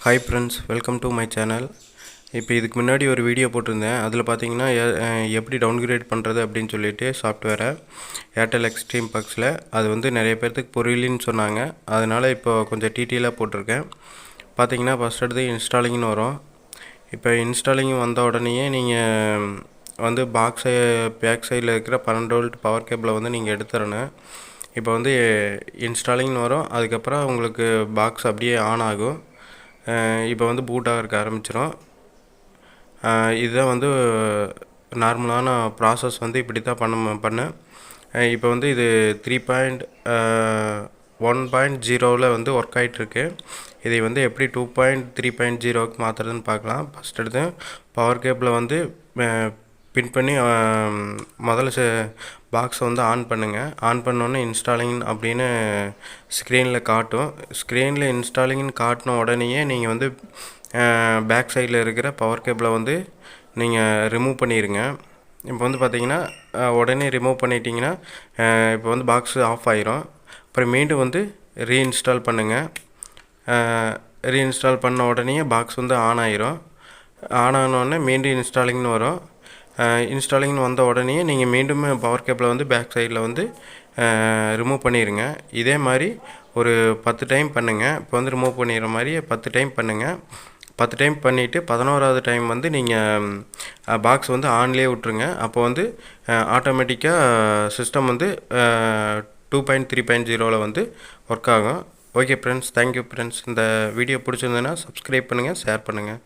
Hi friends, welcome to my channel. இப்போ இதுக்கு முன்னாடி ஒரு வீடியோ போட்டிருந்தேன். அதில் பார்த்தீங்கன்னா எப்படி டவுன்கிரேட் பண்ணுறது அப்படின்னு சொல்லிட்டு சாஃப்ட்வேரை Airtel Xtreme பக்ஸில் அது வந்து நிறைய பேர்த்துக்கு புரியலன்னு சொன்னாங்க. அதனால் இப்போ கொஞ்சம் டீட்டெயிலாக போட்டிருக்கேன். பார்த்தீங்கன்னா ஃபஸ்ட் எடுத்து இன்ஸ்டாலிங்னு வரும். இப்போ இன்ஸ்டாலிங் வந்த உடனேயே நீங்கள் வந்து பேக் சைடில் இருக்கிற 12 வோல்ட் பவர் கேபிளை வந்து நீங்கள் எடுத்துடணும். இப்போ வந்து இன்ஸ்டாலிங்னு வரும். அதுக்கப்புறம் உங்களுக்கு பாக்ஸ் அப்படியே ஆன் ஆகும். இப்போ வந்து பூட் ஆகிறதுக்கு ஆரம்பிச்சிடும். இதுதான் வந்து நார்மலான ப்ராசஸ் வந்து இப்படி தான் பண்ண இப்போ வந்து இது 3.1.0ல் வந்து ஒர்க் ஆகிட்டுருக்கு. இதை வந்து எப்படி 2.3.0க்கு மாற்றுறதுன்னு பார்க்கலாம். ஃபஸ்ட் எடுத்து பவர் கேபிளை வந்து பின் பண்ணி முதல்ல பாக்ஸை வந்து ஆன் பண்ணுங்கள். ஆன் பண்ணோன்னே இன்ஸ்டாலிங் அப்படின்னு ஸ்க்ரீனில் காட்டும். ஸ்க்ரீனில் இன்ஸ்டாலிங்னு காட்டின உடனேயே நீங்கள் வந்து பேக் சைடில் இருக்கிற பவர் கேபிளை வந்து நீங்கள் ரிமூவ் பண்ணிடுங்க. இப்போ வந்து பார்த்தீங்கன்னா உடனே ரிமூவ் பண்ணிட்டீங்கன்னா இப்போ வந்து பாக்ஸு ஆஃப் ஆயிரும். அப்புறம் மீண்டும் வந்து ரீஇன்ஸ்டால் பண்ணுங்கள். ரீஇன்ஸ்டால் பண்ண உடனே பாக்ஸ் வந்து ஆன் ஆயிரும். ஆன் ஆனோடனே மீண்டும் இன்ஸ்டாலிங்னு வரும். இன்ஸ்டாலிங்னு வந்த உடனே நீங்கள் மீண்டும் பவர் கேபிளை வந்து பேக் சைடில் வந்து ரிமூவ் பண்ணிடுங்க. இதே மாதிரி ஒரு 10 டைம் பண்ணுங்கள். இப்போ வந்து ரிமூவ் பண்ணிடுற மாதிரி 10 டைம் பண்ணுங்கள். 10 டைம் பண்ணிவிட்டு 11வது டைம் வந்து நீங்கள் பாக்ஸ் வந்து ஆன்லேயே விட்ருங்க. அப்போ வந்து ஆட்டோமேட்டிக்காக சிஸ்டம் வந்து 2.3.0ல் வந்து ஒர்க் ஆகும். Okay friends, thank you friends. இந்த வீடியோ பிடிச்சிருந்ததுன்னா சப்ஸ்கிரைப் பண்ணுங்கள், ஷேர் பண்ணுங்கள்.